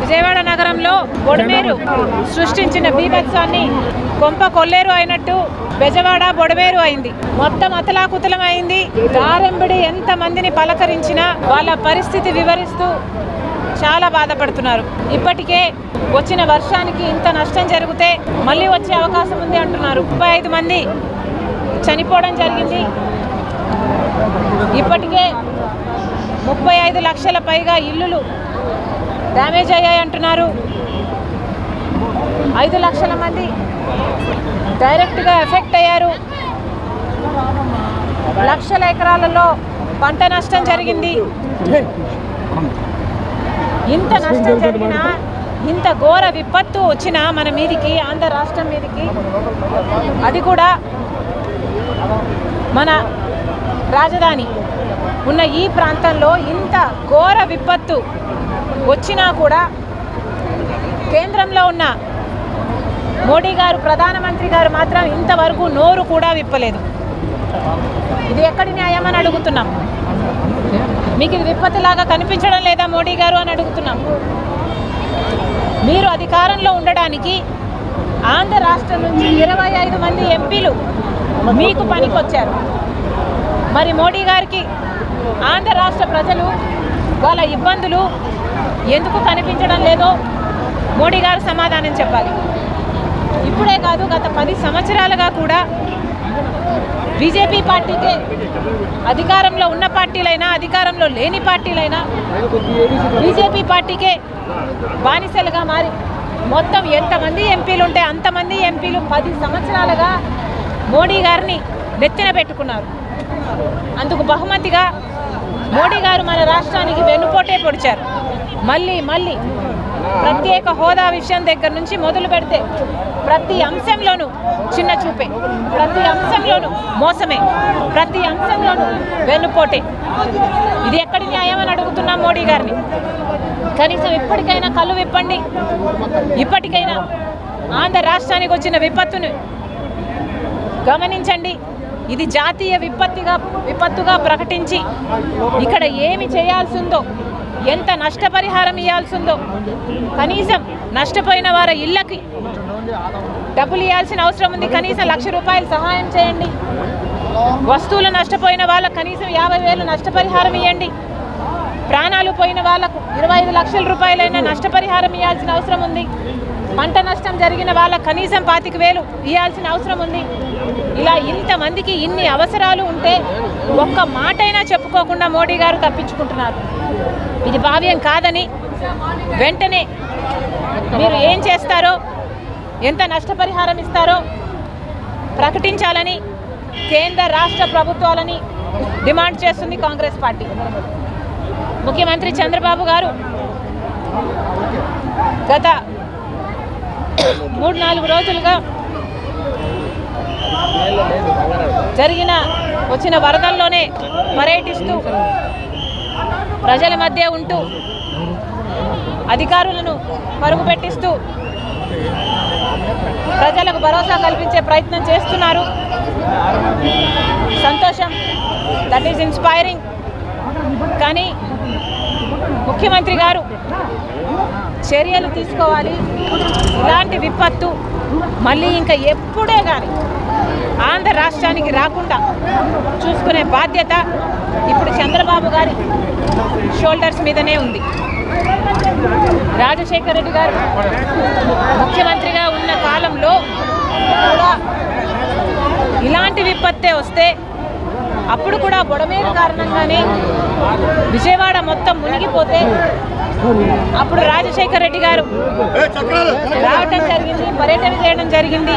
విజయవాడ నగరంలో బొడమేరు సృష్టించిన బీభత్సాన్ని కొంప కొల్లేరు అయినట్టు బెజవాడ బొడమేరు అయింది. మొత్తం అతలాకుతలమైంది. దారెంబడి ఎంత మందిని పలకరించినా వాళ్ళ పరిస్థితి వివరిస్తూ చాలా బాధపడుతున్నారు. ఇప్పటికే వచ్చిన వర్షానికి ఇంత నష్టం జరిగితే మళ్ళీ వచ్చే అవకాశం ఉంది అంటున్నారు. 35 మంది చనిపోవడం జరిగింది. ఇప్పటికే 35 లక్షల పైగా ఇల్లులు డ్యామేజ్ అయ్యాయి అంటున్నారు. 5 లక్షల మంది డైరెక్ట్గా ఎఫెక్ట్ అయ్యారు. లక్షల ఎకరాలలో పంట నష్టం జరిగింది. ఇంత నష్టం జరిగినా, ఇంత ఘోర విపత్తు వచ్చినా మన మీదికి, ఆంధ్ర రాష్ట్రం మీదికి, అది కూడా మన రాజధాని ఉన్న ఈ ప్రాంతంలో ఇంత ఘోర విపత్తు వచ్చినా కూడా కేంద్రంలో ఉన్న మోడీ గారు, ప్రధానమంత్రి గారు మాత్రం ఇంతవరకు నోరు కూడా విప్పలేదు. ఇది ఎక్కడి న్యాయం అని అడుగుతున్నాం. మీకు ఇది విపత్తులాగా కనిపించడం లేదా మోడీ గారు అని అడుగుతున్నాం. మీరు అధికారంలో ఉండడానికి ఆంధ్ర రాష్ట్రం నుంచి 25 మంది ఎంపీలు మీకు పనికొచ్చారు. మరి మోడీ గారికి ఆంధ్ర రాష్ట్ర ప్రజలు వాళ్ళ ఇబ్బందులు ఎందుకు కనిపించడం లేదో మోడీ గారు సమాధానం చెప్పాలి. ఇప్పుడే కాదు, గత 10 సంవత్సరాలుగా కూడా బీజేపీ పార్టీకే, అధికారంలో ఉన్న పార్టీలైనా అధికారంలో లేని పార్టీలైనా బీజేపీ పార్టీకే బానిసలుగా మారి మొత్తం ఎంతమంది ఎంపీలు ఉంటే అంతమంది ఎంపీలు 10 సంవత్సరాలుగా మోడీ గారిని నెత్తిన పెట్టుకున్నారు. అందుకు బహుమతిగా మోడీ గారు మన రాష్ట్రానికి వెన్నుపోటే పొడిచారు. మళ్ళీ ప్రత్యేక హోదా విషయం దగ్గర నుంచి మొదలు పెడితే ప్రతి అంశంలోనూ చిన్న చూపే, ప్రతి అంశంలోనూ మోసమే, ప్రతి అంశంలోనూ వెన్నుపోటే. ఇది ఎక్కడి న్యాయం అని అడుగుతున్నాం మోడీ గారిని. కనీసం ఇప్పటికైనా కళ్ళు విప్పండి. ఇప్పటికైనా ఆంధ్ర రాష్ట్రానికి వచ్చిన విపత్తును గమనించండి. ఇది జాతీయ విపత్తుగా ప్రకటించి ఇక్కడ ఏమి చేయాల్సిందో, ఎంత నష్టపరిహారం ఇవ్వాల్సిందో, కనీసం నష్టపోయిన వారి ఇళ్ళకి డబ్బులు ఇవ్వాల్సిన అవసరం ఉంది. కనీసం ₹1,00,000 సహాయం చేయండి. వస్తువులు నష్టపోయిన వాళ్ళకు కనీసం 50,000 నష్టపరిహారం ఇవ్వండి. ప్రాణాలు పోయిన వాళ్లకు 25 లక్షల రూపాయలైనా నష్టపరిహారం ఇవ్వాల్సిన అవసరం ఉంది. పంట నష్టం జరిగిన వాళ్ళకు కనీసం 25,000 ఇవ్వాల్సిన అవసరం ఉంది. ఇలా ఇంతమందికి ఇన్ని అవసరాలు ఉంటే ఒక్క మాటైనా చెప్పుకోకుండా మోడీ గారు తప్పించుకుంటున్నారు. ఇది భావ్యం కాదని, వెంటనే మీరు ఏం చేస్తారో, ఎంత నష్టపరిహారం ఇస్తారో ప్రకటించాలని కేంద్ర రాష్ట్ర ప్రభుత్వాలని డిమాండ్ చేస్తుంది కాంగ్రెస్ పార్టీ. ముఖ్యమంత్రి చంద్రబాబు గారు గత 3-4 రోజులుగా వచ్చిన వరదల్లోనే పర్యటిస్తూ ప్రజల మధ్య ఉంటూ అధికారులను పరుగు పెట్టిస్తూ ప్రజలకు భరోసా కల్పించే ప్రయత్నం చేస్తున్నారు. సంతోషం, దట్ ఈజ్ ఇన్స్పైరింగ్. కానీ ముఖ్యమంత్రి గారు చర్యలు తీసుకోవాలి. ఇలాంటి విపత్తు మళ్ళీ ఇంకా ఎప్పుడే కానీ ఆంధ్ర రాష్ట్రానికి రాకుండా చూసుకునే బాధ్యత ఇప్పుడు చంద్రబాబు గారి షోల్డర్స్ మీదనే ఉంది. రాజశేఖర రెడ్డి గారు ముఖ్యమంత్రిగా ఉన్న కాలంలో కూడా ఇలాంటి విపత్తే వస్తే అప్పుడు కూడా బొడమేరు కారణంగానే విజయవాడ మొత్తం మునిగిపోతే అప్పుడు రాజశేఖర రెడ్డి గారు రావటం జరిగింది, పర్యటన చేయడం జరిగింది,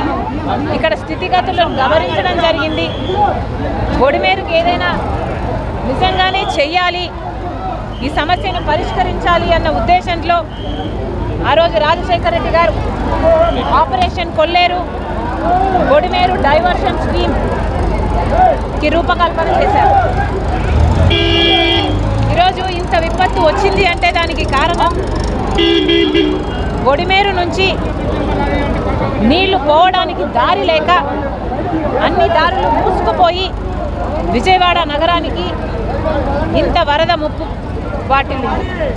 ఇక్కడ స్థితిగతులను గమనించడం జరిగింది. బొడమేరుకి ఏదైనా నిజంగానే చెయ్యాలి, ఈ సమస్యను పరిష్కరించాలి అన్న ఉద్దేశంలో ఆ రోజు రాజశేఖర రెడ్డి గారు ఆపరేషన్ కొల్లేరు, బొడమేరు డైవర్షన్ స్కీమ్కి రూపకల్పన చేశారు. ఈరోజు ఇంత విపత్తు వచ్చింది అంటే దానికి కారణం బొడమేరు నుంచి నీళ్లు పోవడానికి దారి లేక అన్ని దారులు మూసుకుపోయి విజయవాడ నగరానికి ఇంత వరద ముప్పు వాటిల్లింది.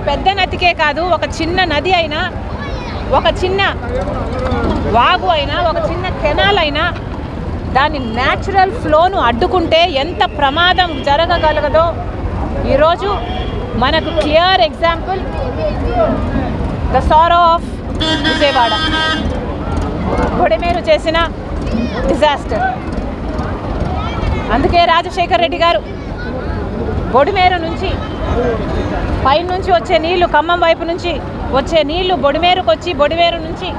పెద్ద నదికే కాదు, ఒక చిన్న నది అయినా, ఒక చిన్న వాగు అయినా, ఒక చిన్న కెనాల్ అయినా దాని న్యాచురల్ ఫ్లోను అడ్డుకుంటే ఎంత ప్రమాదం జరగగలగదో ఈరోజు మనకు clear example the sorrow of Vijayawada, Budameru చేసిన డిజాస్టర్. అందుకే రాజశేఖర్ రెడ్డి గారు బొడిమేరు నుంచి పైనుంచి వచ్చే నీళ్లు, ఖమ్మం వైపు నుంచి వచ్చే నీళ్లు బొడిమేరుకు వచ్చి, బొడిమేరు నుంచి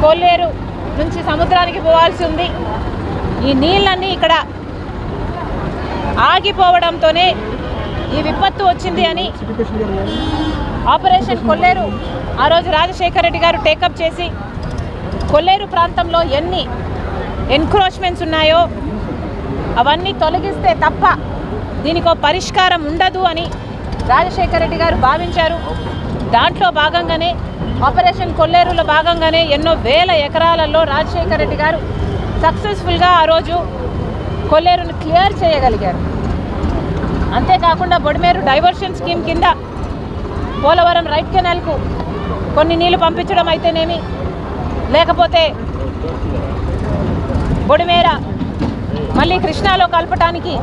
కొల్లేరు నుంచి సముద్రానికి పోవాల్సి ఉంది. ఈ నీళ్ళన్నీ ఇక్కడ ఆగిపోవడంతోనే ఈ విపత్తు వచ్చింది అని ఆపరేషన్ కొల్లేరు ఆ రోజు రాజశేఖర్ రెడ్డి గారు టేకప్ చేసి కొల్లేరు ప్రాంతంలో ఎన్ని ఎన్క్రోచ్మెంట్స్ ఉన్నాయో అవన్నీ తొలగిస్తే తప్ప దీనికో పరిష్కారం ఉండదు అని రాజశేఖర్ రెడ్డి గారు భావించారు. దాంట్లో భాగంగానే ఆపరేషన్ కొల్లేరులో భాగంగానే ఎన్నో వేల ఎకరాలలో రాజశేఖర్ రెడ్డి గారు సక్సెస్ఫుల్గా ఆ రోజు కొల్లేరును క్లియర్ చేయగలిగారు. అంతేకాకుండా బొడిమేరు డైవర్షన్ స్కీమ్ కింద పోలవరం రైట్ కెనాల్కు కొన్ని నీళ్లు పంపించడం అయితేనేమి, లేకపోతే బొడిమేర మళ్ళీ కృష్ణాలో కలపటానికి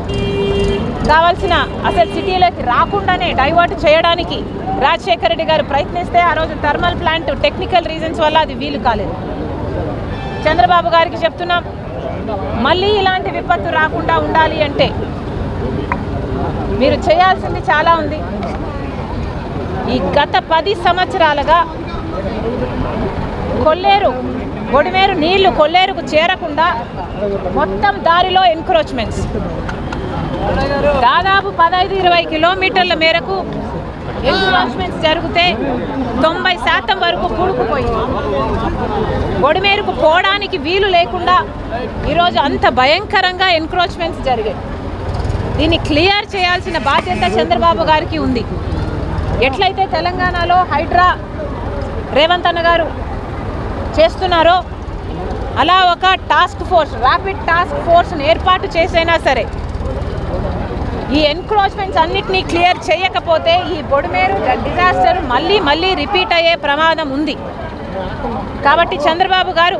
కావాల్సిన అసలు సిటీలోకి రాకుండానే డైవర్ట్ చేయడానికి రాజశేఖర్ రెడ్డి గారు ప్రయత్నిస్తే ఆ రోజు థర్మల్ ప్లాంట్ టెక్నికల్ రీజన్స్ వల్ల అది వీలు కాలేదు. చంద్రబాబు గారికి చెప్తున్నాం, మళ్ళీ ఇలాంటి విపత్తు రాకుండా ఉండాలి అంటే మీరు చేయాల్సింది చాలా ఉంది. ఈ గత 10 సంవత్సరాలుగా కొల్లేరు బొడిమేరు నీళ్లు కొల్లేరుకు చేరకుండా మొత్తం దారిలో ఎన్క్రోచ్మెంట్స్ దాదాపు 15-20 కిలోమీటర్ల మేరకు ఎన్క్రోచ్మెంట్స్ జరిగితే 90% వరకు కూడుకుపోయింది. బొడిమేరుకు పోవడానికి వీలు లేకుండా ఈరోజు అంత భయంకరంగా ఎన్క్రోచ్మెంట్స్ జరిగాయి. దీన్ని క్లియర్ చేయాల్సిన బాధ్యత చంద్రబాబు గారికి ఉంది. ఎట్లయితే తెలంగాణలో హైడ్రా రేవంత్ అన్న గారు చేస్తున్నారో అలా ఒక టాస్క్ ఫోర్స్, ర్యాపిడ్ టాస్క్ ఫోర్స్ని ఏర్పాటు చేసైనా సరే ఈ ఎన్క్రోచ్మెంట్స్ అన్నిటినీ క్లియర్ చేయకపోతే ఈ బొడిమేరు డిజాస్టర్ మళ్ళీ రిపీట్ అయ్యే ప్రమాదం ఉంది. కాబట్టి చంద్రబాబు గారు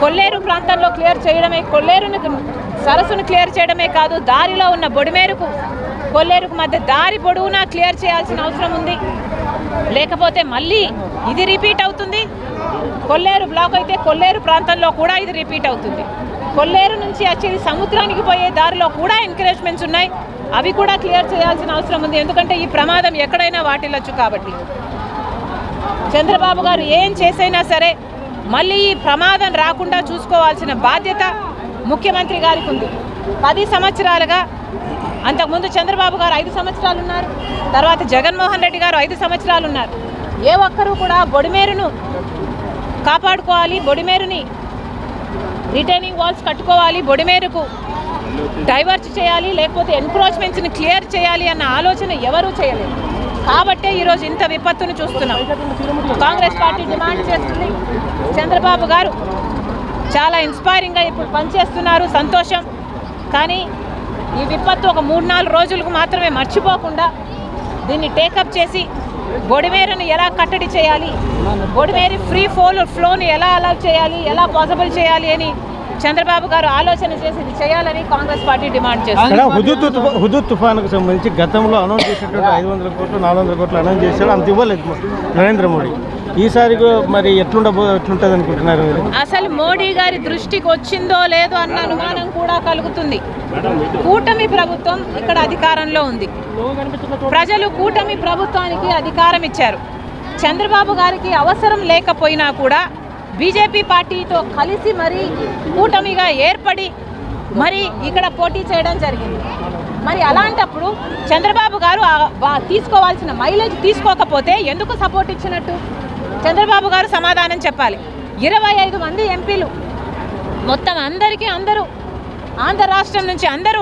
కొల్లేరు ప్రాంతంలో క్లియర్ చేయడమే, కొల్లేరును సరస్సును క్లియర్ చేయడమే కాదు, దారిలో ఉన్న బొడిమేరుకు కొల్లేరుకు మధ్య దారి పొడవునా క్లియర్ చేయాల్సిన అవసరం ఉంది. లేకపోతే మళ్ళీ ఇది రిపీట్ అవుతుంది. కొల్లేరు బ్లాక్ అయితే కొల్లేరు ప్రాంతంలో కూడా ఇది రిపీట్ అవుతుంది. కొల్లేరు నుంచి వచ్చేది సముద్రానికి పోయే దారిలో కూడా ఎంకరేజ్మెంట్స్ ఉన్నాయి, అవి కూడా క్లియర్ చేయాల్సిన అవసరం ఉంది. ఎందుకంటే ఈ ప్రమాదం ఎక్కడైనా వాటిల్లొచ్చు. కాబట్టి చంద్రబాబు గారు ఏం చేసైనా సరే మళ్ళీ ఈ ప్రమాదం రాకుండా చూసుకోవాల్సిన బాధ్యత ముఖ్యమంత్రి గారికి ఉంది. 10 సంవత్సరాలుగా, అంతకుముందు చంద్రబాబు గారు 5 సంవత్సరాలు ఉన్నారు, తర్వాత జగన్మోహన్ రెడ్డి గారు 5 సంవత్సరాలు ఉన్నారు. ఏ ఒక్కరూ కూడా బొడిమేరును కాపాడుకోవాలి, బొడిమేరుని రిటైనింగ్ వాల్స్ కట్టుకోవాలి, బొడిమేరుకు డైవర్ట్ చేయాలి, లేకపోతే ఎన్క్రోచ్మెంట్స్ని క్లియర్ చేయాలి అన్న ఆలోచన ఎవరూ చేయలేదు. కాబట్టే ఈరోజు ఇంత విపత్తును చూస్తున్నాం. కాంగ్రెస్ పార్టీ డిమాండ్ చేస్తుంది. చంద్రబాబు గారు చాలా ఇన్స్పైరింగ్గా ఇప్పుడు పనిచేస్తున్నారు, సంతోషం. కానీ ఈ విపత్తు ఒక 3-4 రోజులకు మాత్రమే మర్చిపోకుండా దీన్ని టేకప్ చేసి బొడిమేరుని ఎలా కట్టడి చేయాలి, బొడిమేరు ఫ్రీ ఫ్లోని ఎలా అలౌ చేయాలి, ఎలా పాసిబుల్ చేయాలి అని చంద్రబాబు గారు ఆలోచన చేసి ఇది చేయాలని కాంగ్రెస్ పార్టీ డిమాండ్ చేస్తుంది. హుదూద్ తుఫానుకు సంబంధించి గతంలో అనౌన్స్ చేసినటువంటి 500 కోట్లు 400 కోట్లు అనౌన్స్ చేశారు, అంత ఇవ్వలేదు నరేంద్ర మోడీ. ఈసారి మరి ఎట్లుంటుంది అనుకుంటున్నారు మీరు? అసలు మోడీ గారి దృష్టికి వచ్చిందో లేదో అన్న అనుమానం కూడా కలుగుతుంది. కూటమి ప్రభుత్వం ఇక్కడ అధికారంలో ఉంది. ప్రజలు కూటమి ప్రభుత్వానికి అధికారం ఇచ్చారు. చంద్రబాబు గారికి అవసరం లేకపోయినా కూడా బీజేపీ పార్టీతో కలిసి మరి కూటమిగా ఏర్పడి మరి ఇక్కడ పోటీ చేయడం జరిగింది. మరి అలాంటప్పుడు చంద్రబాబు గారు తీసుకోవాల్సిన మైలేజ్ తీసుకోకపోతే ఎందుకు సపోర్ట్ ఇచ్చినట్టు చంద్రబాబు గారు సమాధానం చెప్పాలి. 25 మంది ఎంపీలు మొత్తం అందరూ ఆంధ్ర రాష్ట్రం నుంచి అందరూ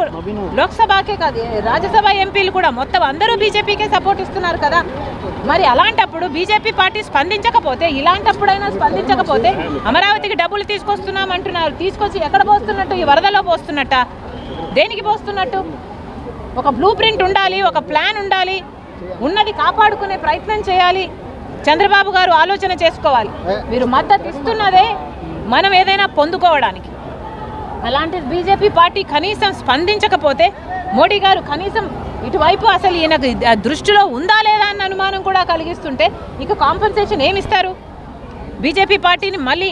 లోక్సభకే కాదు రాజ్యసభ ఎంపీలు కూడా మొత్తం అందరూ బీజేపీకే సపోర్ట్ ఇస్తున్నారు కదా. మరి అలాంటప్పుడు బీజేపీ పార్టీ స్పందించకపోతే, ఇలాంటప్పుడైనా స్పందించకపోతే అమరావతికి డబ్బులు తీసుకొస్తున్నామంటున్నారు, తీసుకొచ్చి ఎక్కడ పోస్తున్నట్టు? ఈ వరదలో పోస్తున్నట్ట? దేనికి పోస్తున్నట్టు? ఒక బ్లూ ప్రింట్ ఉండాలి, ఒక ప్లాన్ ఉండాలి. ఉన్నది కాపాడుకునే ప్రయత్నం చేయాలి. చంద్రబాబు గారు ఆలోచన చేసుకోవాలి. మీరు మద్దతు ఇస్తున్నదే మనం ఏదైనా పొందుకోవడానికి. అలాంటి బీజేపీ పార్టీ కనీసం స్పందించకపోతే మోడీ గారు కనీసం ఇటువైపు అసలు ఈయనకు దృష్టిలో ఉందా లేదా అన్న అనుమానం కూడా కలిగిస్తుంటే ఇక కాంపెన్సేషన్ ఏమిస్తారు? బీజేపీ పార్టీని మళ్ళీ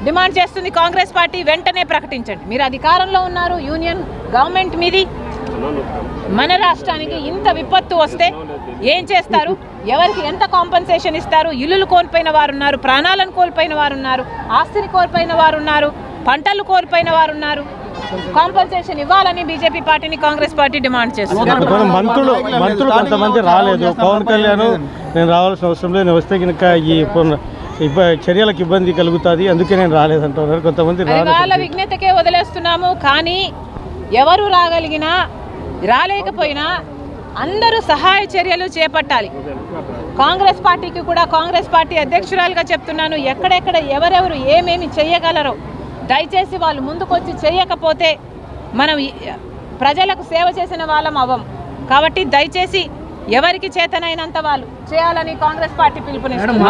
డిమాండ్ చేస్తుంది కాంగ్రెస్ పార్టీ, వెంటనే ప్రకటించండి. మీరు అధికారంలో ఉన్నారు, యూనియన్ గవర్నమెంట్ మీది. మన రాష్ట్రానికి ఇంత విపత్తు వస్తే ఏం చేస్తారు? ఎవరికి ఎంత కాంపెన్సేషన్ ఇస్తారు? ఇల్లులు కోల్పోయిన వారు ఉన్నారు, ప్రాణాలను కోల్పోయిన వారు ఉన్నారు, ఆస్తిని కోల్పోయిన వారు ఉన్నారు, పంటలు కోల్పోయిన వారు ఉన్నారు. కాంపెన్సేషన్ ఇవ్వాలని బీజేపీ పార్టీని కాంగ్రెస్ పార్టీ డిమాండ్ చేస్తున్నారు. మంత్రులు కొంతమంది రాలేదు. పవన్ కళ్యాణ్ నేను రావాల్సిన అవసరం లేదు, నేను వస్తే కనుక ఈ చర్యలకు ఇబ్బంది కలుగుతుంది, అందుకే నేను రాలేదంటున్నారు కొంతమంది. వాళ్ళ విజ్ఞతకే వదిలేస్తున్నాము. కానీ ఎవరు రాగలిగినా రాలేకపోయినా అందరూ సహాయ చర్యలు చేపట్టాలి. కాంగ్రెస్ పార్టీకి కూడా కాంగ్రెస్ పార్టీ అధ్యక్షురాలుగా చెప్తున్నాను, ఎక్కడెక్కడ ఎవరెవరు ఏమేమి చేయగలరో దయచేసి వాళ్ళు ముందుకొచ్చి చేయకపోతే మనం ప్రజలకు సేవ చేసిన వాళ్ళం అవ్వం. కాబట్టి దయచేసి ఎవరికి చేతనైనంత వాళ్ళు చేయాలని కాంగ్రెస్ పార్టీ పిలుపునిస్తుంది.